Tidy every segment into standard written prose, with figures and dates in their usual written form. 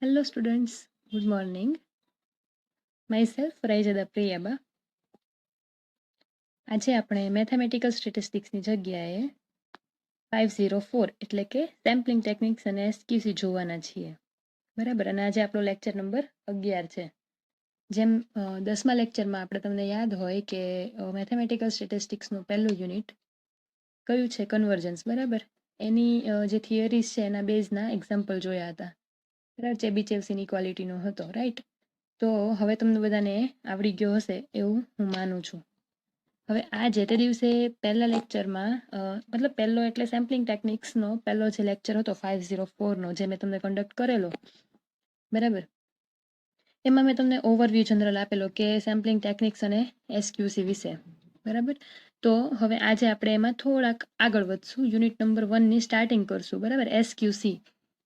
Hello students, good morning. Myself Raijada Priyaba. આજે આપણે mathematical સ્ટેટિસ્ટિક્સની જગ્યાએ 504 એટલે કે સેમ્પલિંગ ટેકનિક્સ અને એસક્યુસી જોવાના છીએ. બરાબર, અને આજે આપણો લેક્ચર નંબર 11 છે. જેમ 10મા લેક્ચરમાં આપણે તમને યાદ હોય કે મેથેમેટિકલ સ્ટેટિસ્ટિક્સનું પહેલું યુનિટ કયું છે? કન્વર્જન્સ. બરાબર, એની જે થિયરીઝ છે એના બેઝના એક્ઝામ્પલ જોયા હતા. બરાબર, ચેબીચેવ ઇનઇક્વાલિટીનો હતો, રાઈટ? તો હવે તમને બધાને આવડી ગયો હશે એવું હું માનું છું. હવે આ જે તે દિવસે પહેલા લેક્ચરમાં મતલબ પહેલો એટલે સેમ્પલિંગ ટેકનિક્સનો પહેલો જે લેક્ચર હતો 504નો, જે મેં તમને કન્ડક્ટ કરેલો, બરાબર, એમાં મેં તમને ઓવરવ્યૂ જનરલ આપેલો કે સેમ્પલિંગ ટેકનિક્સ અને એસક્યુસી વિશે. બરાબર, તો હવે આજે આપણે એમાં થોડાક આગળ વધશું. યુનિટ નંબર 1ની સ્ટાર્ટિંગ કરશું. બરાબર, એસક્યુસી.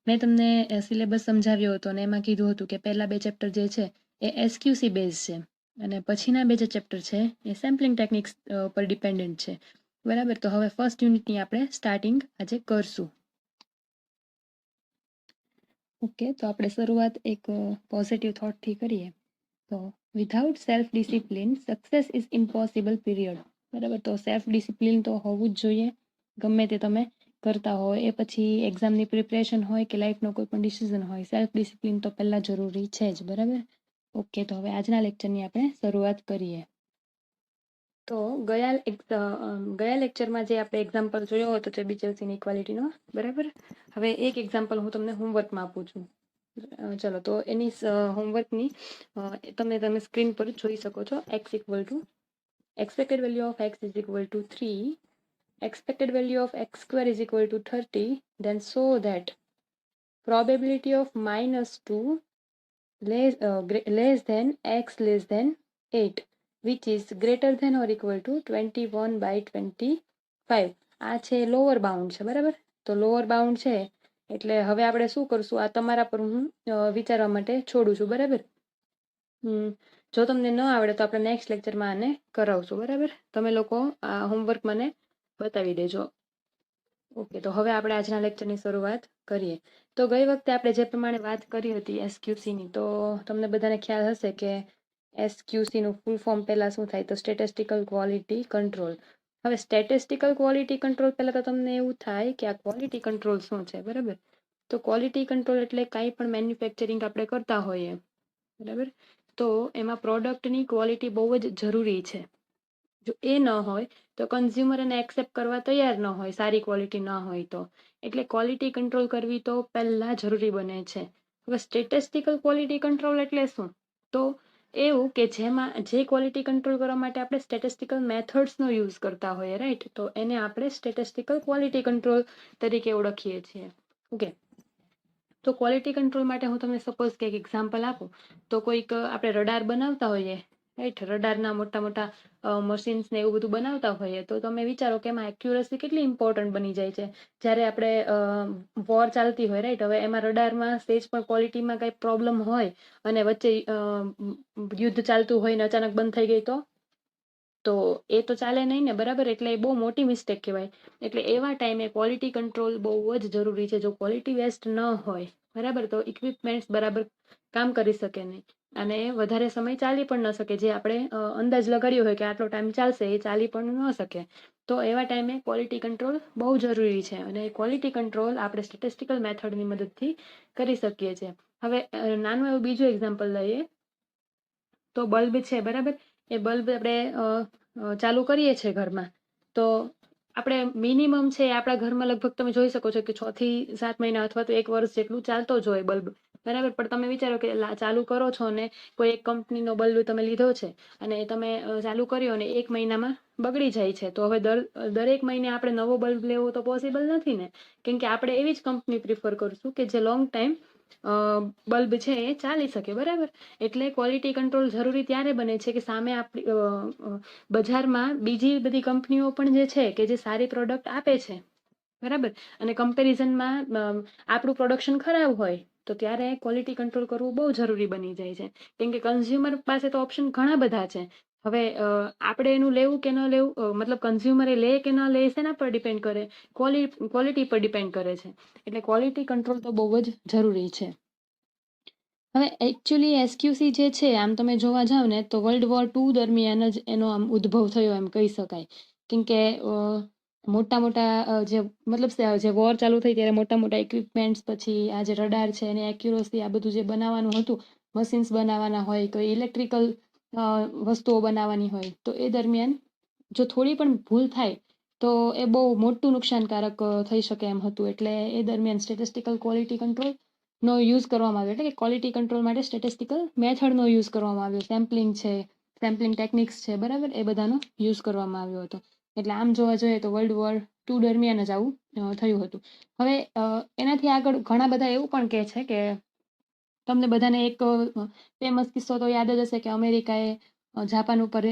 મેં તમને સિલેબસ સમજાવ્યો હતો અને એમાં કીધું હતું કે પહેલા બે ચેપ્ટર જે છે એ એસક્યુસી બેઝ છે અને પછીના બે જે ચેપ્ટર છે એ સેમ્પલિંગ ટેકનિક્સ પર ડિપેન્ડન્ટ છે. બરાબર, તો હવે ફર્સ્ટ યુનિટની આપણે સ્ટાર્ટિંગ આજે કરશું. ઓકે, તો આપણે શરૂઆત એક પોઝિટિવ થોટથી કરીએ. તો without self discipline success is impossible period. બરાબર, તો સેલ્ફ ડિસિપ્લિન તો હોવું જ જોઈએ ગમે તે તમે કરતા હોય, એ પછી એક્ઝામની પ્રિપરેશન હોય કે લાઈફનો કોઈ પણ ડિસિઝન હોય, સેલ્ફ ડિસિપ્લિન તો પહેલાં જરૂરી છે જ. બરાબર, ઓકે, તો હવે આજના લેક્ચરની આપણે શરૂઆત કરીએ. તો ગયા લેક્ચરમાં જે આપણે એક્ઝામ્પલ જોયો હતો ચેબીચેવ ઇનઇક્વાલિટીનો, બરાબર, હવે એક એક્ઝામ્પલ હું તમને હોમવર્કમાં આપું છું. ચલો, તો એની હોમવર્કની તમે સ્ક્રીન પર જોઈ શકો છો. x equal to expected value of x is equal to 3, expected value of x square is equal to 30, then show that probability of -2 less than x less than 8 which is greater than or equal to 21/25. આ છે lower bound છે. બરાબર, તો lower bound છે એટલે હવે આપણે શું કરશું, આ તમારા પર હું વિચારવા માટે છોડું છું. બરાબર, જો તમને ન આવડે તો આપણે નેક્સ્ટ લેક્ચરમાં આને કરાવશું. બરાબર, તમે લોકો આ હોમવર્ક મને બતાવી દેજો. ઓકે, તો હવે આપણે આજના લેક્ચરની શરૂઆત કરીએ. તો ગઈ વખતે આપણે જે પ્રમાણે વાત કરી હતી એસક્યુસીની, તો તમને બધાને ખ્યાલ હશે કે એસક્યુસીનું ફૂલ ફોર્મ પહેલાં શું થાય? તો સ્ટેટિસ્ટિકલ ક્વોલિટી કંટ્રોલ. હવે સ્ટેટિસ્ટિકલ ક્વોલિટી કંટ્રોલ પહેલાં તો તમને એવું થાય કે આ ક્વોલિટી કંટ્રોલ શું છે. બરાબર, તો ક્વોલિટી કંટ્રોલ એટલે કાંઈ પણ મેન્યુફેક્ચરિંગ આપણે કરતા હોઈએ, બરાબર, તો એમાં પ્રોડક્ટની ક્વોલિટી બહુ જ જરૂરી છે. જો એ ન હોય તો કન્ઝ્યુમર એને એક્સેપ્ટ કરવા તૈયાર ન હોય, સારી ક્વોલિટી ન હોય તો. એટલે ક્વોલિટી કંટ્રોલ કરવી તો પહેલાં જરૂરી બને છે. હવે સ્ટેટિસ્ટિકલ ક્વોલિટી કંટ્રોલ એટલે શું? તો એવું કે જેમાં જે ક્વોલિટી કંટ્રોલ કરવા માટે આપણે સ્ટેટિસ્ટિકલ મેથડ્સનો યુઝ કરતા હોઈએ, રાઈટ, તો એને આપણે સ્ટેટિસ્ટિકલ ક્વોલિટી કંટ્રોલ તરીકે ઓળખીએ છીએ. ઓકે, તો ક્વોલિટી કંટ્રોલ માટે હું તમને સપોઝ કે એક એક્ઝામ્પલ આપું, તો કોઈક આપણે રડાર બનાવતા હોઈએ, રાઈટ, રડારના મોટા મોટા મશીન્સ ને એવું બધું બનાવતા હોઈએ, તો તમે વિચારો કે એમાં એક્યુરસી કેટલી ઇમ્પોર્ટન્ટ બની જાય છે જ્યારે આપણે વોર ચાલતી હોય, રાઈટ. હવે એમાં રડારમાં સ્ટેજ પણ ક્વોલિટીમાં કંઈ પ્રોબ્લેમ હોય અને વચ્ચે યુદ્ધ ચાલતું હોય ને અચાનક બંધ થઈ ગઈ તો એ તો ચાલે નહીં ને. બરાબર, એટલે એ બહુ મોટી મિસ્ટેક કહેવાય. એટલે એવા ટાઈમે ક્વોલિટી કંટ્રોલ બહુ જ જરૂરી છે. જો ક્વોલિટી વેસ્ટ ન હોય, બરાબર, તો ઇક્વિપમેન્ટ્સ બરાબર કામ કરી શકે નહીં અને વધારે સમય ચાલી પણ ન શકે. જે આપણે અંદાજ લગાડ્યો હોય કે આટલો ટાઈમ ચાલશે, એ ચાલી પણ ન શકે. તો એવા ટાઈમે ક્વોલિટી કંટ્રોલ બહુ જરૂરી છે અને ક્વોલિટી કંટ્રોલ આપણે સ્ટેટિસ્ટિકલ મેથડની મદદથી કરી શકીએ છીએ. હવે નાનું એવું બીજું એક્ઝામ્પલ લઈએ. તો બલ્બ છે, બરાબર, એ બલ્બ આપણે ચાલુ કરીએ છીએ ઘરમાં, તો આપણે મિનિમમ છે આપણા ઘરમાં લગભગ તમે જોઈ શકો છો કે 6 થી 7 મહિના અથવા તો 1 વર્ષ જેટલું ચાલતો જ હોય બલ્બ. બરાબર, પણ તમે વિચારો કે ચાલુ કરો છો ને કોઈ એક કંપનીનો બલ્બ તમે લીધો છે અને તમે ચાલુ કર્યો અને 1 મહિનામાં બગડી જાય છે, તો હવે દરેક મહિને આપણે નવો બલ્બ લેવો તો પોસિબલ નથી ને. કેમ કે આપણે એવી જ કંપની પ્રિફર કરશું કે જે લોંગ ટાઈમ બલ્બ છે એ ચાલી શકે. બરાબર, એટલે ક્વોલિટી કંટ્રોલ જરૂરી ત્યારે બને છે કે સામે આપણી બજારમાં બીજી બધી કંપનીઓ પણ જે છે કે જે સારી પ્રોડક્ટ આપે છે, બરાબર, અને કમ્પેરિઝનમાં આપણું પ્રોડક્શન ખરાબ હોય તો ત્યારે ક્વોલિટી કંટ્રોલ કરવું બહુ જરૂરી બની જાય છે. કેમ કે કન્ઝ્યુમર પાસે તો ઓપ્શન ઘણા બધા છે. હવે આપણે એનું લેવું કે ન લેવું, મતલબ કન્ઝ્યુમરે લે કે ન લે, શેના પર ડિપેન્ડ કરે? ક્વોલિટી પર ડિપેન્ડ કરે છે. એટલે ક્વોલિટી કંટ્રોલ તો બહુ જ જરૂરી છે. હવે એકચ્યુઅલી એસક્યુસી જે છે આમ તમે જોવા જાવ ને તો World War II દરમિયાન જ એનો આમ ઉદ્ભવ થયો એમ કહી શકાય. કેમ કે મોટા જે મતલબ જે વોર ચાલુ થઈ ત્યારે મોટા ઇક્વિપમેન્ટ્સ, પછી આ જે રડાર છે એની એક્યુરસી, આ બધું જે બનાવવાનું હતું, મશીન્સ બનાવવાના હોય, કોઈ ઇલેક્ટ્રિકલ વસ્તુઓ બનાવવાની હોય, તો એ દરમિયાન જો થોડી પણ ભૂલ થાય તો એ બહુ મોટું નુકસાનકારક થઈ શકે એમ હતું. એટલે એ દરમિયાન સ્ટેટિસ્ટિકલ ક્વોલિટી કંટ્રોલ નો યુઝ કરવામાં આવ્યો. એટલે કે ક્વોલિટી કંટ્રોલ માટે સ્ટેટિસ્ટિકલ મેથડનો યુઝ કરવામાં આવ્યો. સેમ્પલિંગ ટેકનિક્સ છે, બરાબર, એ બધાનો યુઝ કરવામાં આવ્યો હતો. એટલે આમ જોવા જોઈએ તો World War II દરમિયાન જ આવું થયું હતું. હવે એનાથી આગળ ઘણા બધા એવું પણ કહે છે કે તમને બધાને એક ફેમસ કિસ્સો તો યાદ જ હશે કે અમેરિકાએ જાપાન ઉપર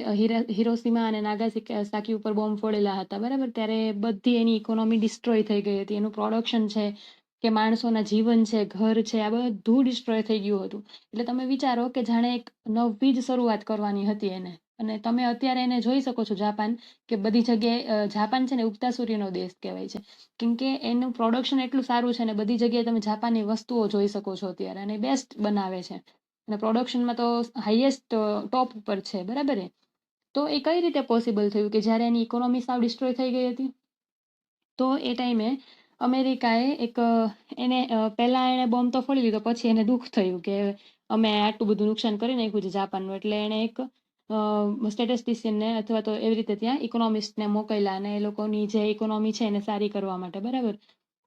હિરોશીમા અને નાગાસાકી ઉપર બોમ્બ ફોડેલા હતા, બરાબર. ત્યારે બધી એની ઇકોનોમી ડિસ્ટ્રોય થઈ ગઈ હતી. એનું પ્રોડક્શન છે કે માણસોના જીવન છે, ઘર છે, આ બધું ડિસ્ટ્રોય થઈ ગયું હતું. એટલે તમે વિચારો કે જાણે એક નવી જ શરૂઆત કરવાની હતી એને. અને તમે અત્યારે એને જોઈ શકો છો જાપાન, કે બધી જગ્યાએ જાપાન છે ને ઉગતા સૂર્યનો દેશ કહેવાય છે. કેમ કે એનું પ્રોડક્શન એટલું સારું છે ને બધી જગ્યાએ તમે જાપાનની વસ્તુઓ જોઈ શકો છો અત્યારે, અને બેસ્ટ બનાવે છે. અને પ્રોડક્શનમાં તો હાઈએસ્ટ ટોપ ઉપર છે, બરાબર. તો એ કઈ રીતે પોસિબલ થયું કે જ્યારે એની ઇકોનોમી સાવ ડિસ્ટ્રોય થઈ ગઈ હતી? તો એ ટાઈમે અમેરિકાએ એને પહેલા એને બોમ્બ તો ફોડી લીધો, પછી એને દુઃખ થયું કે અમે આટલું બધું નુકસાન કરી નાખ્યું છે જાપાનનું. એટલે એને એક સ્ટેટિસ્ટિશિયનને અથવા તો એવી રીતે ત્યાં ઇકોનોમિસ્ટને મોકલ્યા, અને એ લોકોની જે ઇકોનોમી છે એને સારી કરવા માટે, બરાબર.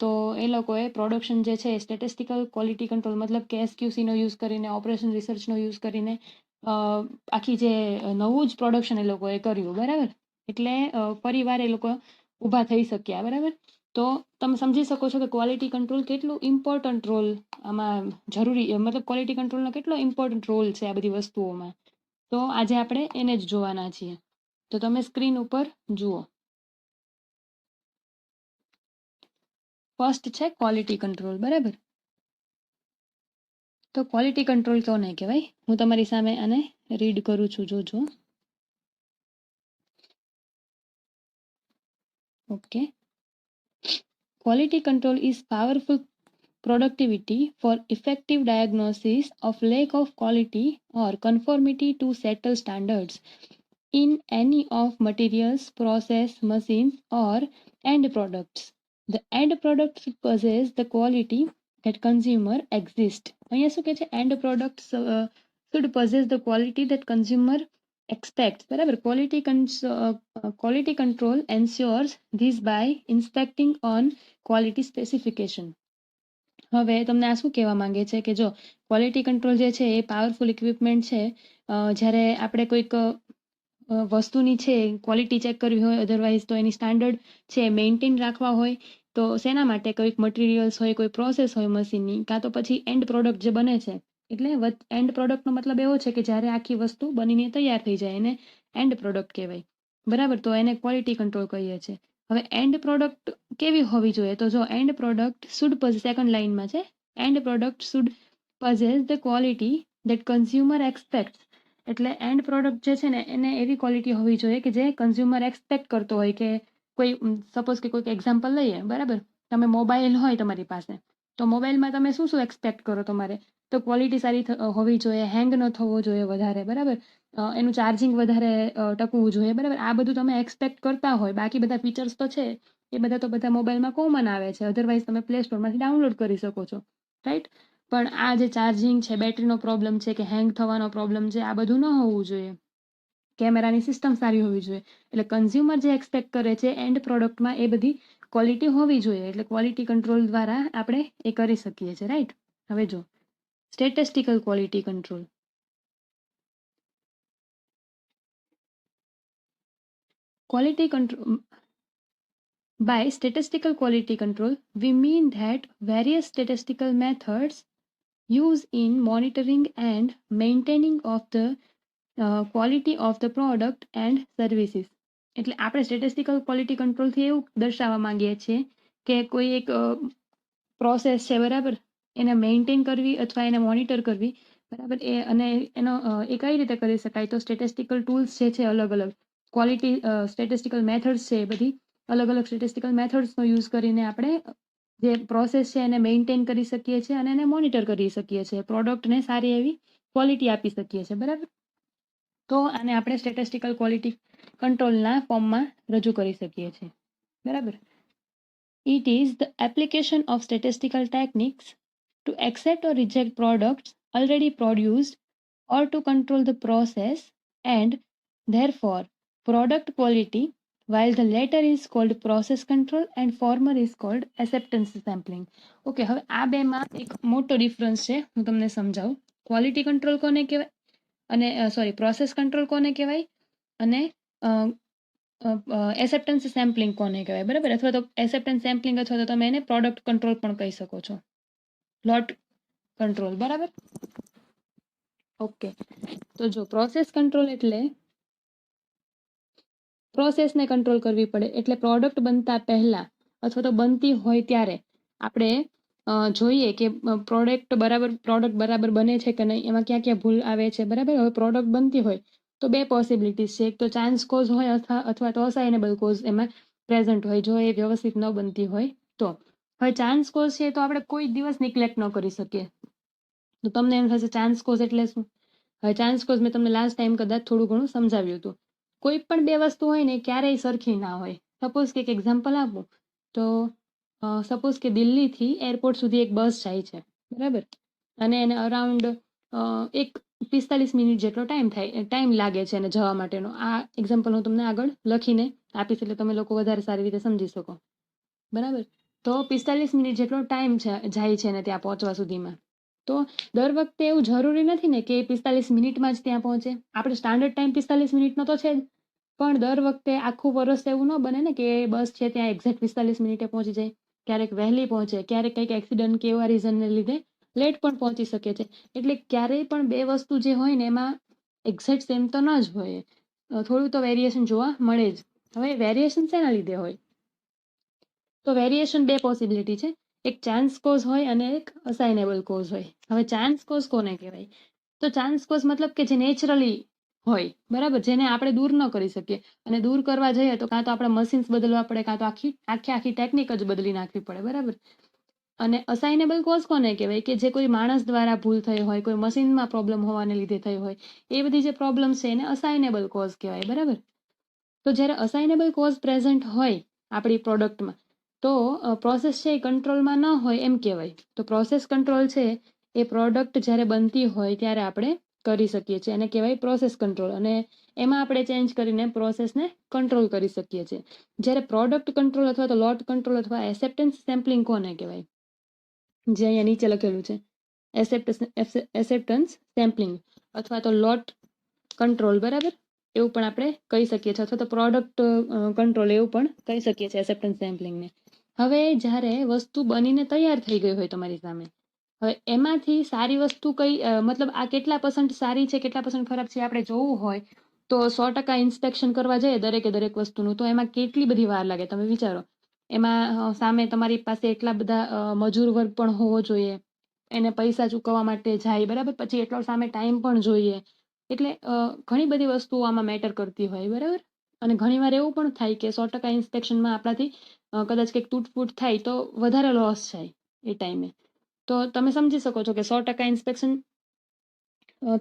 તો એ લોકોએ પ્રોડક્શન જે છે સ્ટેટિસ્ટિકલ ક્વોલિટી કંટ્રોલ, મતલબ કે એસક્યુસીનો યુઝ કરીને, ઓપરેશન રિસર્ચનો યુઝ કરીને આખી જે નવું જ પ્રોડક્શન એ લોકોએ કર્યું, બરાબર. એટલે પરિવાર એ લોકો ઊભા થઈ શક્યા, બરાબર. તો તમે સમજી શકો છો કે ક્વોલિટી કંટ્રોલ કેટલું ઇમ્પોર્ટન્ટ રોલ આમાં જરૂરી, મતલબ ક્વોલિટી કંટ્રોલનો કેટલો ઇમ્પોર્ટન્ટ રોલ છે આ બધી વસ્તુઓમાં. તો આજે આપણે એને જ જોવાના છીએ. તો તમે સ્ક્રીન ઉપર જુઓ. ફર્સ્ટ છે ક્વોલિટી કંટ્રોલ, બરાબર. તો ક્વોલિટી કંટ્રોલ કોને કહેવાય? હું તમારી સામે આને રીડ કરું છું, જોજો. Okay. Quality control is powerful productivity for effective diagnosis of lack of quality or conformity to settled standards in any of materials, process, machines, or end products. The end products possess the quality that consumer exist. અહીંયા શું કહે છે? End products should possess the quality that consumer expects, બરાબર. Quality control ensures this by inspecting on quality specification. હવે તમને આ શું કહેવા માંગે છે કે જો ક્વોલિટી કંટ્રોલ જે છે એ પાવરફુલ ઇક્વિપમેન્ટ છે. જ્યારે આપણે કોઈક વસ્તુની છે ક્વોલિટી ચેક કરવી હોય, અધરવાઇઝ તો એની સ્ટાન્ડર્ડ છે મેન્ટેન રાખવા હોય, તો શેના માટે? કોઈક મટીરિયલ્સ હોય, કોઈ પ્રોસેસ હોય મશીનની, કાં તો પછી એન્ડ પ્રોડક્ટ જે બને છે. એટલે એન્ડ પ્રોડક્ટનો મતલબ એવો છે કે જ્યારે આખી વસ્તુ બનીને તૈયાર થઈ જાય એને એન્ડ પ્રોડક્ટ કહેવાય, બરાબર. તો એને ક્વોલિટી કંટ્રોલ કહીએ છીએ. હવે એન્ડ પ્રોડક્ટ કેવી હોવી જોઈએ? તો જો એન્ડ પ્રોડક્ટ શુડ સેકન્ડ લાઇનમાં છે, and product should possess the quality that consumer expects. એટલે એન્ડ પ્રોડક્ટ જે છે ને એને એવી ક્વોલિટી હોવી જોઈએ કે જે કન્ઝ્યુમર એક્સપેક્ટ કરતો હોય. કે કોઈ સપોઝ કે કોઈક એક્ઝામ્પલ લઈએ, બરાબર. તમે મોબાઈલ હોય તમારી પાસે, તો મોબાઈલમાં તમે શું શું એક્સપેક્ટ કરો? તમારે તો ક્વોલિટી સારી હોવી જોઈએ, હેંગ ન થવો જોઈએ વધારે, બરાબર. એનું ચાર્જિંગ વધારે ટકવું જોઈએ, બરાબર. આ બધું તમે એક્સપેક્ટ કરતા હોય. બાકી બધા ફીચર્સ તો છે એ બધા મોબાઈલમાં કોમન આવે છે, અધરવાઇઝ તમે પ્લે સ્ટોરમાંથી ડાઉનલોડ કરી શકો છો, રાઈટ. પણ આ જે ચાર્જિંગ છે, બેટરીનો પ્રોબ્લેમ છે કે હેંગ થવાનો પ્રોબ્લેમ છે, આ બધું ન હોવું જોઈએ. કેમેરાની સિસ્ટમ સારી હોવી જોઈએ. એટલે કન્ઝ્યુમર જે એક્સપેક્ટ કરે છે એન્ડ પ્રોડક્ટમાં એ બધી ક્વોલિટી હોવી જોઈએ. એટલે ક્વોલિટી કંટ્રોલ દ્વારા આપણે એ કરી શકીએ છીએ, રાઈટ. હવે જો statistical quality control. Quality control. By statistical quality control, we mean that various statistical methods used in monitoring and maintaining of the quality of the product and services. એટલે આપણે statistical quality કંટ્રોલથી એવું દર્શાવવા માંગીએ છીએ કે કોઈ એક પ્રોસેસ છે, બરાબર, એને મેન્ટેન કરવી અથવા એને મોનિટર કરવી, બરાબર. અને એનો એ કઈ રીતે કરી શકાય? તો સ્ટેટિસ્ટિકલ ટૂલ્સ જે છે અલગ અલગ ક્વોલિટી સ્ટેટિસ્ટિકલ મેથડ્સ છે, એ બધી અલગ અલગ સ્ટેટિસ્ટિકલ મેથડ્સનો યુઝ કરીને આપણે જે પ્રોસેસ છે એને મેન્ટેન કરી શકીએ છીએ અને એને મોનિટર કરી શકીએ છીએ, પ્રોડક્ટને સારી એવી ક્વોલિટી આપી શકીએ છીએ, બરાબર. તો આને આપણે સ્ટેટિસ્ટિકલ ક્વોલિટી કંટ્રોલના ફોર્મમાં રજૂ કરી શકીએ છીએ, બરાબર. It is the application of statistical techniques to accept or reject products already produced or to control the process and therefore product quality, while the latter is called process control and former is called acceptance sampling. Okay, હવે આ બેમાં એક મોટો difference છે, હું તમને સમજાવું. Quality control કોને કહેવાય અને સોરી પ્રોસેસ કંટ્રોલ કોને કહેવાય અને એસેપ્ટન્સ સેમ્પલિંગ કોને કહેવાય, બરાબર. અથવા તો એસેપ્ટન્સ સેમ્પલિંગ અથવા તો તમે એને પ્રોડક્ટ કંટ્રોલ પણ કહી શકો છો, લોટ કંટ્રોલ, બરાબર. ઓકે, તો જો પ્રોસેસ કંટ્રોલ એટલે પ્રોસેસને કંટ્રોલ કરવી પડે, એટલે પ્રોડક્ટ બનતા પહેલા અથવા તો બનતી હોય ત્યારે આપણે જોઈએ કે પ્રોડક્ટ બરાબર બને છે કે નહીં, એમાં ક્યાં ક્યાં ભૂલ આવે છે, બરાબર. હવે પ્રોડક્ટ બનતી હોય તો બે પોસિબિલિટીઝ છે, એક તો ચાન્સ કોઝ હોય અથવા તો અસાઇનેબલ કોઝ એમાં પ્રેઝન્ટ હોય, જો એ વ્યવસ્થિત ન બનતી હોય તો. હવે ચાન્સ કોઝ છે તો આપણે કોઈ દિવસ નિગ્લેક્ટ ન કરી શકીએ. તો તમને એમ થશે ચાન્સ કોઝ એટલે શું? હવે ચાન્સ કોઝ મેં તમને લાસ્ટ ટાઈમ કદાચ થોડું ઘણું સમજાવ્યું હતું. કોઈ પણ બે વસ્તુ હોય ને ક્યારેય સરખી ના હોય. સપોઝ કે એક એક્ઝામ્પલ આપું તો સપોઝ કે દિલ્હીથી એરપોર્ટ સુધી એક બસ જાય છે, બરાબર, અને એને અરાઉન્ડ 45 મિનિટ જેટલો ટાઈમ લાગે છે એને જવા માટેનો. આ એક્ઝામ્પલ હું તમને આગળ લખીને આપીશ એટલે તમે લોકો વધારે સારી રીતે સમજી શકો, બરાબર. તો 45 મિનિટ જેટલો ટાઈમ જાય છે ને ત્યાં પહોંચવા સુધીમાં. તો દર વખતે એવું જરૂરી નથી ને કે 45 મિનિટમાં જ ત્યાં પહોંચે. આપણે સ્ટાન્ડર્ડ ટાઈમ 45 મિનિટનો તો છે જ, પણ દર વખતે આખું વર્ષ એવું ન બને ને કે બસ છે ત્યાં એક્ઝેક્ટ 45 મિનિટે પહોંચી જાય. ક્યારેક વહેલી પહોંચે, ક્યારેક કંઈક એક્સિડન્ટ કે એવા રીઝનને લીધે લેટ પણ પહોંચી શકે છે. એટલે ક્યારેય પણ બે વસ્તુ જે હોય ને એમાં એક્ઝેક્ટ સેમ તો ન જ હોય, થોડું તો વેરિએશન જોવા મળે જ. હવે વેરિએશન શેના લીધે હોય? તો વેરિએશન બે પોસિબિલિટી છે, એક ચાન્સ કોઝ હોય અને એક અસાઇનેબલ કોઝ હોય. હવે ચાન્સ કોઝ કોને કહેવાય? તો ચાન્સ કોઝ મતલબ કે જે નેચરલી હોય, બરાબર, જેને આપણે દૂર ન કરી શકીએ, અને દૂર કરવા જઈએ તો કાં તો આપણે મશીન્સ બદલવા પડે, કાં તો આખી ટેકનિક જ બદલી નાખવી પડે, બરાબર. અને અસાઇનેબલ કોઝ કોને કહેવાય? કે જે કોઈ માણસ દ્વારા ભૂલ થઈ હોય, કોઈ મશીનમાં પ્રોબ્લેમ હોવાને લીધે થઈ હોય, એ બધી જે પ્રોબ્લેમ છે એને અસાઇનેબલ કોઝ કહેવાય, બરાબર. તો જ્યારે અસાઇનેબલ કોઝ પ્રેઝન્ટ હોય આપણી પ્રોડક્ટમાં તો પ્રોસેસ છે એ કંટ્રોલમાં ન હોય એમ કહેવાય. તો પ્રોસેસ કંટ્રોલ છે એ પ્રોડક્ટ જ્યારે બનતી હોય ત્યારે આપણે કરી શકીએ છીએ, એને કહેવાય પ્રોસેસ કંટ્રોલ. અને એમાં આપણે ચેન્જ કરીને પ્રોસેસને કંટ્રોલ કરી શકીએ છીએ. જ્યારે પ્રોડક્ટ કંટ્રોલ અથવા તો લોટ કંટ્રોલ અથવા એસેપ્ટન્સ સેમ્પલિંગ કોને કહેવાય? જે અહીંયા નીચે લખેલું છે, એસેપ્ટન્સ સેમ્પલિંગ અથવા તો લોટ કંટ્રોલ, બરાબર, એવું પણ આપણે કહી શકીએ છીએ, અથવા તો પ્રોડક્ટ કંટ્રોલ એવું પણ કહી શકીએ છીએ એસેપ્ટન્સ સેમ્પલિંગને. હવે જ્યારે વસ્તુ બનીને તૈયાર થઈ ગઈ હોય તમારી સામે, હવે એમાંથી સારી વસ્તુ કઈ, મતલબ આ કેટલા % સારી છે કેટલા % ખરાબ છે આપણે જોવું હોય તો 100% ઇન્સ્પેક્શન કરવા જઈએ દરેક વસ્તુનું, તો એમાં કેટલી બધી વાર લાગે તમે વિચારો. એમાં સામે તમારી પાસે એટલા બધા મજૂર વર્ગ પણ હોવો જોઈએ, એને પૈસા ચૂકવવા માટે જાય, બરાબર, પછી એટલો સામે ટાઈમ પણ જોઈએ. એટલે ઘણી બધી વસ્તુઓ આમાં મેટર કરતી હોય, બરાબર. અને ઘણીવાર એવું પણ થાય કે 100% ઇન્સ્પેક્શનમાં આપણાથી કદાચ કંઈક તૂટફૂટ થાય તો વધારે લોસ જાય એ ટાઈમે. તો તમે સમજી શકો છો કે 100% ઇન્સ્પેક્શન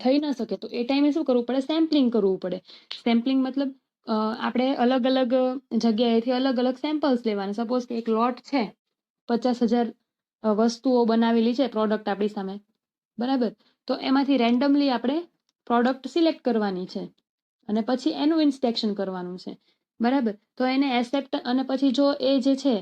થઈ ના શકે, તો એ ટાઈમે શું કરવું પડે? સેમ્પલિંગ કરવું પડે. સેમ્પલિંગ મતલબ આપણે અલગ જગ્યાએથી અલગ સેમ્પલ્સ લેવાના. સપોઝ કે એક લોટ છે, 50,000 વસ્તુઓ બનાવેલી છે પ્રોડક્ટ આપણી સામે, બરાબર. તો એમાંથી રેન્ડમલી આપણે પ્રોડક્ટ સિલેક્ટ કરવાની છે અને પછી એનું ઇન્સ્પેક્શન કરવાનું છે, બરાબર. તો એને એક્સેપ્ટ, અને પછી જો એ જે છે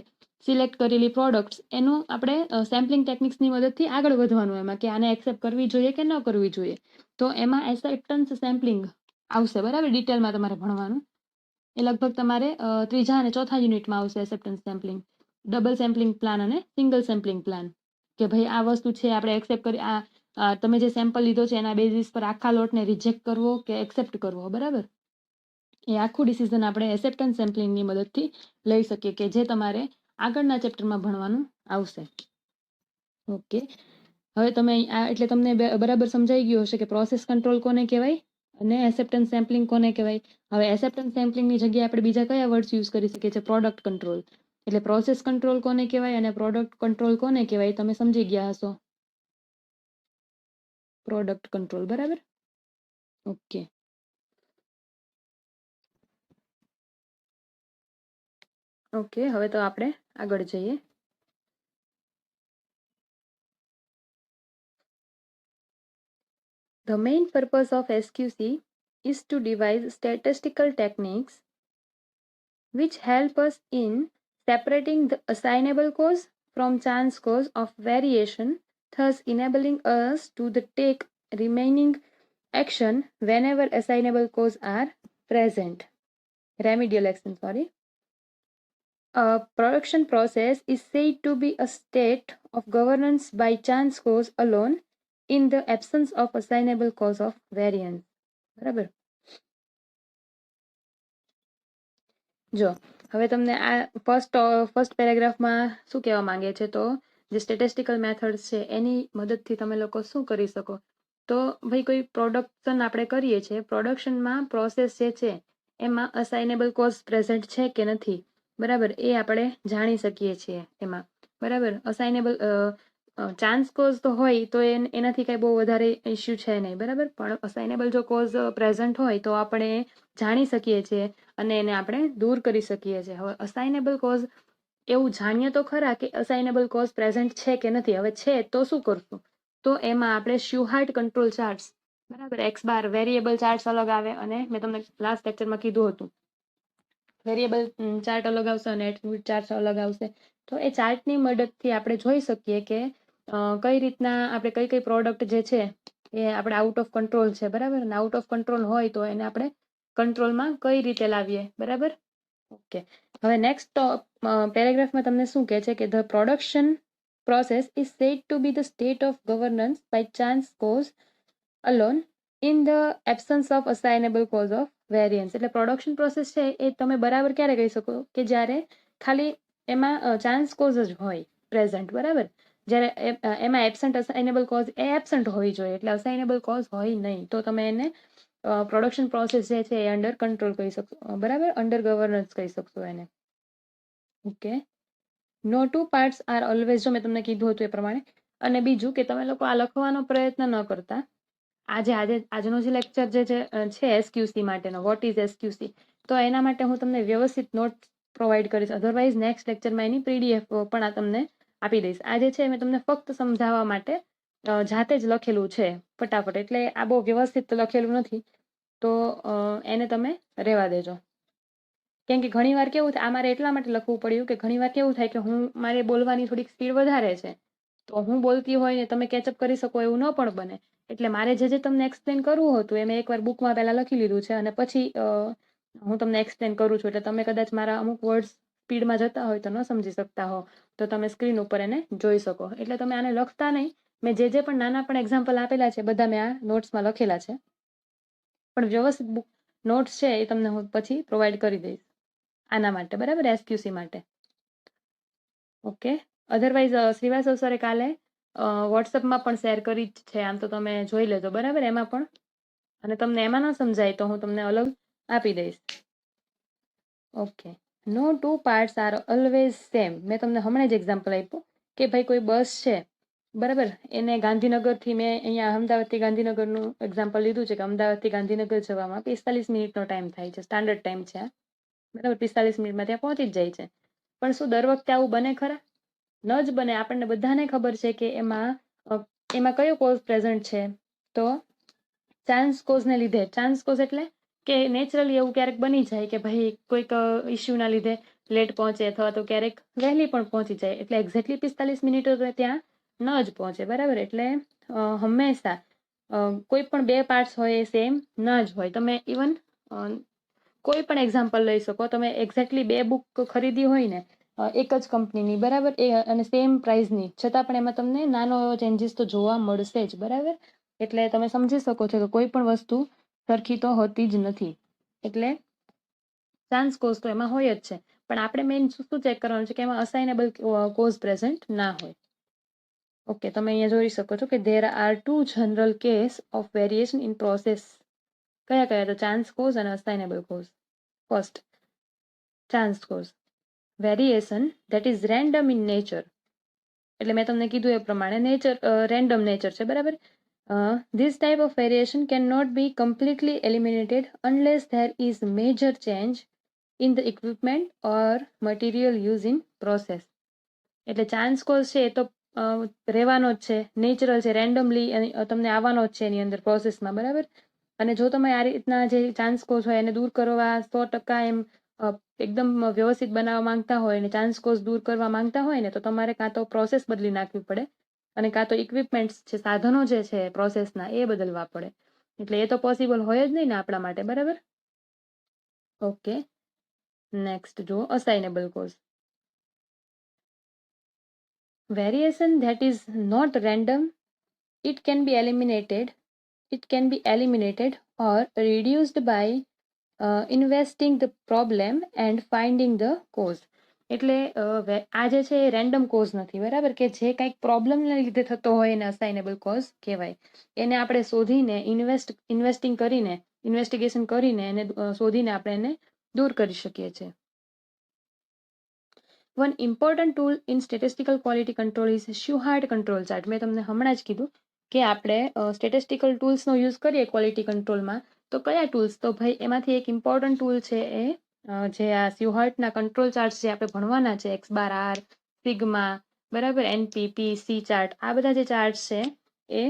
સિલેક્ટ કરેલી પ્રોડક્ટ્સ એનું આપણે સેમ્પલિંગ ટેકનિક્સની મદદથી આગળ વધવાનું એમાં, કે આને એક્સેપ્ટ કરવી જોઈએ કે ન કરવી જોઈએ. તો એમાં એક્સેપ્ટન્સ સેમ્પલિંગ આવશે, બરાબર, ડિટેલમાં તમારે ભણવાનું. એ લગભગ તમારે 3જા અને 4થા યુનિટમાં આવશે acceptance sampling, double sampling plan અને સિંગલ સેમ્પલિંગ પ્લાન. કે ભાઈ આ વસ્તુ છે આપણે એક્સેપ્ટ કરી, તમે જે સેમ્પલ લીધો છે એના બેઝિસ પર આખા લોટને રિજેક્ટ કરવો કે એક્સેપ્ટ કરવો, બરાબર. એ આખું ડિસિઝન આપણે એક્સેપ્ટન્સ સેમ્પલિંગની મદદથી લઈ શકીએ, કે જે તમારે આગળના ચેપ્ટરમાં ભણવાનું આવશે. ઓકે, હવે તમે એટલે તમને બરાબર સમજાઈ ગયું હશે કે પ્રોસેસ કંટ્રોલ કોને કહેવાય અને એક્સેપ્ટન્સ સેમ્પલિંગ કોને કહેવાય. હવે એક્સેપ્ટન્સ સેમ્પલિંગની જગ્યાએ આપણે બીજા કયા વર્ડ્સ યુઝ કરી શકીએ છીએ? Product control. એટલે પ્રોસેસ કંટ્રોલ કોને કહેવાય અને પ્રોડક્ટ કંટ્રોલ કોને કહેવાય તમે સમજી ગયા હશો. પ્રોડક્ટ કંટ્રોલ, બરાબર. ઓકે, ઓકે, હવે તો આપણે આગળ જઈએ. The main purpose of SQC is to devise statistical techniques which help us in separating the assignable cause from chance cause of variation, thus enabling us to take remaining action whenever assignable cause are present. Remedial action, sorry. A production process is said to be a state of governance by chance cause alone in the absence of assignable cause of variance. બરાબર. જો હવે તમને આ first પેરેગ્રાફમાં શું કહેવા માંગે છે, તો જે સ્ટેટિસ્ટિકલ મેથડ્સ છે એની મદદથી તમે લોકો શું કરી શકો, તો ભાઈ કોઈ પ્રોડક્શન આપણે કરીએ છીએ, પ્રોડક્શનમાં પ્રોસેસ જે છે એમાં અસાઇનેબલ કોઝ પ્રેઝન્ટ છે કે નથી, બરાબર, એ આપણે જાણી શકીએ છીએ એમાં. બરાબર, અસાઇનેબલ ચાન્સ કોઝ તો હોય તો એનાથી કાંઈ બહુ વધારે ઇસ્યુ છે નહીં, બરાબર, પણ અસાઇનેબલ જો કોઝ પ્રેઝન્ટ હોય તો આપણે જાણી શકીએ છીએ અને એને આપણે દૂર કરી શકીએ છીએ. હવે અસાઇનેબલ કોઝ એવું જાણીએ તો ખરા કે અસાઇનેબલ કોઝ પ્રેઝન્ટ છે કે નથી. હવે છે તો શું કરશું, તો એમાં આપણે શ્યુહાર્ટ કંટ્રોલ ચાર્ટ્સ, બરાબર, એક્સ બાર વેરિયેબલ ચાર્ટ્સ અલગ આવે અને મેં તમને લાસ્ટ લેક્ચરમાં કીધું હતું વેરિયેબલ ચાર્ટ અલગ આવશે અને એટ્રીબ્યુટ ચાર્ટ અલગ આવશે. તો એ ચાર્ટની મદદથી આપણે જોઈ શકીએ કે કઈ રીતના આપણે કઈ કઈ પ્રોડક્ટ જે છે એ આપણે આઉટ ઓફ કંટ્રોલ છે, બરાબર, અને આઉટ ઓફ કંટ્રોલ હોય તો એને આપણે કંટ્રોલમાં કઈ રીતે લાવીએ, બરાબર. ઓકે, હવે નેક્સ્ટ પેરેગ્રાફમાં તમને શું કહે છે કે the production process is said to be the state of governance by chance cause alone in the absence of assignable cause of variance. એટલે પ્રોડક્શન પ્રોસેસ છે એ તમે બરાબર ક્યારે કહી શકો કે જ્યારે ખાલી એમાં ચાન્સ કોઝ જ હોય પ્રેઝન્ટ, બરાબર, જ્યારે એમાં એબસન્ટ અસાઇનેબલ કોઝ એ એબસન્ટ હોવી જોઈએ, એટલે અસાઇનેબલ કોઝ હોય નહીં, તો તમે એને પ્રોડક્શન પ્રોસેસ જે છે એ અંડર કંટ્રોલ કહી શકશો, બરાબર, અંડર ગવર્નન્સ કહી શકશો એને. Okay, no two parts are always, જો મેં તમને કીધું હતું એ પ્રમાણે. અને બીજું કે તમે લોકો આ લખવાનો પ્રયત્ન ન કરતા. આજનો જે લેક્ચર જે છે એસક્યુસી માટેનો, વોટ ઇઝ એસક્યુસી, તો એના માટે હું તમને વ્યવસ્થિત નોટ પ્રોવાઈડ કરીશ. અધરવાઇઝ નેક્સ્ટ લેક્ચરમાં એની પીડીએફ પણ આ તમને આપી દઈશ. આજે છે મેં તમને ફક્ત સમજાવવા માટે જાતે જ લખેલું છે ફટાફટ, એટલે આ બહુ વ્યવસ્થિત લખેલું નથી, તો એને તમે રહેવા દેજો. કેમ કે ઘણી વાર કેવું થાય, આ મારે એટલા માટે લખવું પડ્યું કે ઘણી વાર કેવું થાય કે મારે બોલવાની થોડીક સ્પીડ વધારે છે, તો હું બોલતી હોય ને તમે કેચઅપ કરી શકો એવું ન પણ બને. એટલે મારે જે તમને એક્સપ્લેન કરવું હતું એ મેં એકવાર બુકમાં પહેલા લખી લીધું છે અને પછી હું તમને એક્સપ્લેન કરું છું. એટલે તમે કદાચ મારા અમુક વર્ડ્સ સ્પીડમાં જતા હોય તો ન સમજી શકતા હો, તો તમે સ્ક્રીન ઉપર એને જોઈ શકો. એટલે તમે આને લખતા નહીં, મેં જે પણ નાના પણ એક્ઝામ્પલ આપેલા છે બધા મેં આ નોટ્સમાં લખેલા છે, પણ વ્યવસ્થિત બુક નોટ્સ છે એ તમને હું પછી પ્રોવાઈડ કરી દઈશ આના માટે, બરાબર, એસક્યુસી માટે. ઓકે, અધરવાઇઝ શ્રીવાસ્તવ સરે કાલે વોટ્સઅપમાં પણ શેર કરી જ છે, આમ તો તમે જોઈ લેજો, બરાબર, એમાં પણ. અને તમને એમાં ન સમજાય તો હું તમને અલગ આપી દઈશ. Okay, no two parts are always same. મેં તમને હમણાં જ એક્ઝામ્પલ આપ્યું કે ભાઈ કોઈ બસ છે, બરાબર, એને ગાંધીનગરથી મેં અહીંયા અમદાવાદથી ગાંધીનગરનું એક્ઝામ્પલ લીધું છે કે અમદાવાદથી ગાંધીનગર જવામાં 45 મિનિટનો ટાઈમ થાય છે, સ્ટાન્ડર્ડ ટાઈમ છે, બરાબર, 45 મિનિટમાં ત્યાં પહોંચી જ જાય છે. પણ શું દર વખતે આવું બને ખરા? ન જ બને. આપણને બધાને ખબર છે કે એમાં કયો કોઝ પ્રેઝન્ટ છે, તો ચાન્સ કોઝને લીધે. ચાન્સ કોઝ એટલે કે નેચરલી એવું ક્યારેક બની જાય કે ભાઈ કોઈક ઇસ્યુના લીધે લેટ પહોંચે અથવા તો ક્યારેક વહેલી પણ પહોંચી જાય, એટલે એક્ઝેક્ટલી 45 મિનિટ ત્યાં ન જ પહોંચે, બરાબર. એટલે હંમેશા કોઈ પણ બે પાર્ટ્સ હોય એ સેમ ન જ હોય. તમે ઇવન કોઈ પણ એક્ઝામ્પલ લઈ શકો, તમે એક્ઝેક્ટલી બે બુક ખરીદી હોય ને એક જ કંપનીની, બરાબર, અને સેમ પ્રાઇસની, છતાં પણ એમાં તમને નાનો ચેન્જીસ તો જોવા મળશે જ, બરાબર. એટલે તમે સમજી શકો છો કે કોઈ પણ વસ્તુ સરખી તો હોતી જ નથી. એટલે ચાન્સ કોઝ તો એમાં હોય જ છે, પણ આપણે મેઇન શું ચેક કરવાનું છે કે એમાં અસાઇનેબલ કોઝ પ્રેઝન્ટ ના હોય. ઓકે, તમે અહીંયા જોઈ શકો છો કે there are two general case of variation in process. કયા કયા? તો ચાન્સ કોઝ અને assignable cause. First, chance cause. Variation that is random in nature, એટલે મેં તમને કીધું એ પ્રમાણે નેચર રેન્ડમ નેચર છે, બરાબર. This type of variation cannot be completely eliminated unless there is major change in the equipment or material used in process. એટલે chance cause છે એ તો રહેવાનો જ છે, નેચરલ છે, રેન્ડમલી તમને આવવાનો જ છે એની અંદર પ્રોસેસમાં, બરાબર. અને જો તમે આ રીતના જે ચાન્સ કોઝ હોય એને દૂર કરવા 100% એમ એકદમ વ્યવસ્થિત બનાવવા માંગતા હોય અને ચાન્સ કોઝ દૂર કરવા માંગતા હોય ને, તો તમારે કાં તો પ્રોસેસ બદલી નાખવી પડે અને કાં તો ઇક્વિપમેન્ટ્સ છે, સાધનો જે છે પ્રોસેસના, એ બદલવા પડે. એટલે એ તો પોસિબલ હોય જ નહીં ને આપણા માટે, બરાબર. ઓકે, નેક્સ્ટ જો અસાઇનેબલ cause. Variation that is not random, it can be eliminated or reduced by investing the problem and finding the cause. એટલે આ જે છે એ રેન્ડમ કોઝ નથી, બરાબર, કે જે કંઈક પ્રોબ્લેમને લીધે થતો હોય એને અસાઇનેબલ કોઝ કહેવાય. એને આપણે શોધીને ઇન્વેસ્ટિગેશન કરીને એને શોધીને આપણે એને દૂર કરી શકીએ છીએ. One important tool in statistical quality control is Shewhart control chart. મેં તમને હમણાં જ કીધું કે આપણે સ્ટેટિસ્ટિકલ ટૂલ્સનો યુઝ કરીએ ક્વોલિટી કંટ્રોલમાં, તો કયા ટૂલ્સ? તો ભાઈ એમાંથી એક ઇમ્પોર્ટન્ટ ટૂલ છે એ જે આ સ્યુહાર્ટના કંટ્રોલ ચાર્ટ્સ જે આપણે ભણવાના છે, એક્સ બાર આર, સિગ્મા, બરાબર, એનપીપી, સી ચાર્ટ, આ બધા જે ચાર્ટ્સ છે એ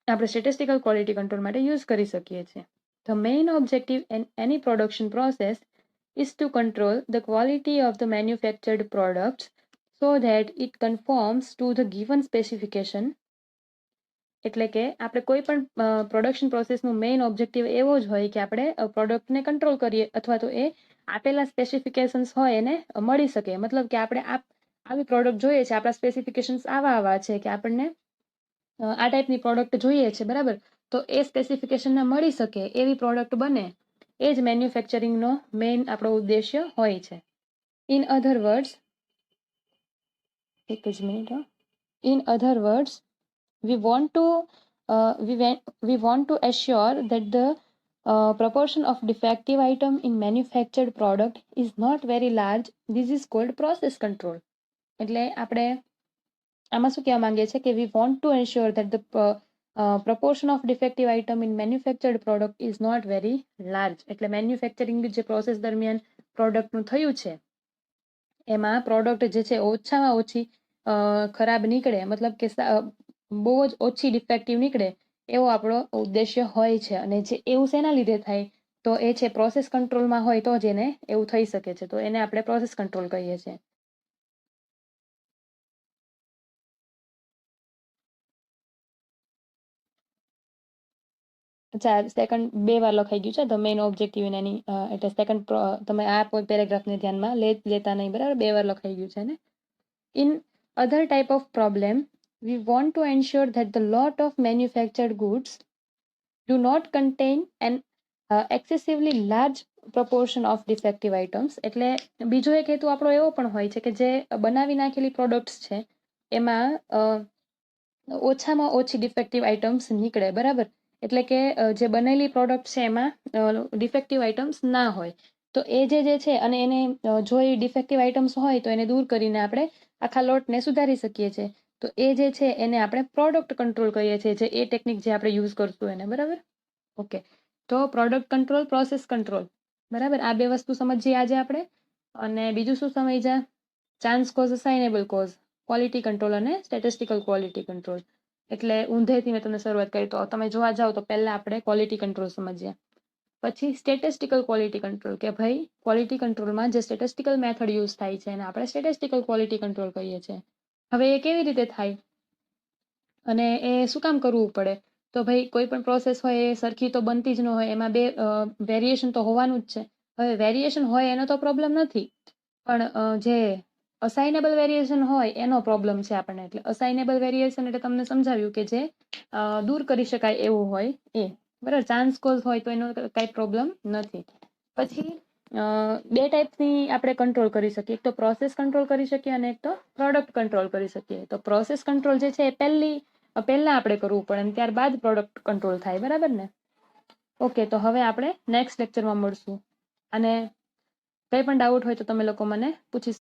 આપણે સ્ટેટિસ્ટિકલ ક્વોલિટી કંટ્રોલ માટે યુઝ કરી શકીએ છીએ. The main objective in any production process is to control the quality of the manufactured products so that it conforms to the given specification. એટલે કે આપણે કોઈ પણ પ્રોડક્શન પ્રોસેસનું મેઇન ઓબ્જેક્ટિવ એવો જ હોય કે આપણે પ્રોડક્ટને કંટ્રોલ કરીએ અથવા તો એ આપેલા સ્પેસિફિકેશન્સ હોય એને મળી શકે. મતલબ કે આપણે આવી પ્રોડક્ટ જોઈએ છે, આપણા સ્પેસિફિકેશન્સ આવા છે કે આપણને આ ટાઈપની પ્રોડક્ટ જોઈએ છે, બરાબર, તો એ સ્પેસિફિકેશનને મળી શકે એવી પ્રોડક્ટ બને, એ જ મેન્યુફેક્ચરિંગનો મેઇન આપણો ઉદ્દેશ્ય હોય છે. In other words we want to assure that the proportion of defective item in manufactured product is not very large. This is called process control. એટલે આપણે આમાં શું કહેવા માંગીએ છીએ કે we want to ensure that the proportion of defective item in manufactured product is not very large. એટલે manufacturing જે પ્રોસેસ દરમિયાન પ્રોડક્ટનું થયું છે એમાં પ્રોડક્ટ જે છે ઓછામાં ઓછી ખરાબ નીકળે, મતલબ કે બહુ જ ઓછી ડિફેક્ટિવ નીકળે, એવો આપણો ઉદ્દેશ્ય હોય છે. અને જે એવું શેના લીધે થાય? તો એ છે પ્રોસેસ કંટ્રોલમાં હોય તો જ એને એવું થઈ શકે છે, તો એને આપણે પ્રોસેસ કંટ્રોલ કહીએ છીએ. સેકન્ડ 2 વાર લખાઈ ગયું છે, the main objective in any, એટલે સેકન્ડ તમે આ પેરેગ્રાફને ધ્યાનમાં લેતા નહીં, બરાબર, 2 વાર લખાઈ ગયું છે ને. In other type of problem we want to ensure that the lot of manufactured goods do not contain an excessively large proportion of defective items. એટલે બીજો એક હેતુ આપણો એવો પણ હોય છે કે જે બનાવી નાખેલી પ્રોડક્ટ્સ છે એમાં ઓછામાં ઓછી ડિફેક્ટિવ આઇટમ્સ નીકળે, બરાબર. એટલે કે જે બનેલી પ્રોડક્ટ છે એમાં ડિફેક્ટિવ આઇટમ્સ ના હોય, તો એ જે છે અને એને જો એ ડિફેક્ટિવ આઇટમ્સ હોય તો એને દૂર કરીને આપણે આખા લોટને સુધારી શકીએ છીએ. તો એ જે છે એને આપણે પ્રોડક્ટ કંટ્રોલ કહીએ છીએ, જે એ ટેકનિક જે આપણે યુઝ કરશું એને, બરાબર. ઓકે, તો પ્રોડક્ટ કંટ્રોલ, પ્રોસેસ કંટ્રોલ, બરાબર, આ 2 વસ્તુ સમજીએ આજે આપણે. અને બીજું શું સમજ્યા? Chance cause, assignable cause, quality control અને સ્ટેટિસ્ટિકલ ક્વોલિટી કંટ્રોલ. એટલે ઊંધેથી મેં તમને શરૂઆત કરી, તો તમે જોવા જાઓ તો પહેલા આપણે ક્વોલિટી કંટ્રોલ સમજ્યા, પછી સ્ટેટિસ્ટિકલ ક્વોલિટી કંટ્રોલ, કે ભાઈ ક્વોલિટી કંટ્રોલમાં જે સ્ટેટિસ્ટિકલ મેથડ યુઝ થાય છે એને આપણે સ્ટેટિસ્ટિકલ ક્વોલિટી કંટ્રોલ કહીએ છીએ. હવે એ કેવી રીતે થાય અને એ શું કામ કરવું પડે? તો ભાઈ કોઈ પણ પ્રોસેસ હોય એ સરખી તો બનતી જ ન હોય, એમાં વેરિએશન તો હોવાનું જ છે. હવે વેરિએશન હોય એનો તો પ્રોબ્લેમ નથી, પણ જે અસાઇનેબલ વેરિએશન હોય એનો પ્રોબ્લેમ છે આપણને. એટલે અસાઇનેબલ વેરિએશન એટલે તમને સમજાવ્યું કે જે દૂર કરી શકાય એવું હોય એ, બરાબર. ચાન્સ કોઝ હોય તો એનો કાંઈ પ્રોબ્લેમ નથી. પછી 2 ટાઈપની આપણે કંટ્રોલ કરી શકીએ, એક તો પ્રોસેસ કંટ્રોલ કરી શકીએ અને એક તો પ્રોડક્ટ કંટ્રોલ કરી શકીએ. તો પ્રોસેસ કંટ્રોલ જે છે એ પહેલા આપણે કરવું પડે અને ત્યારબાદ પ્રોડક્ટ કંટ્રોલ થાય, બરાબર ને. ઓકે, તો હવે આપણે નેક્સ્ટ લેક્ચરમાં મળશું. અને કંઈ પણ ડાઉટ હોય તો તમે લોકો મને પૂછી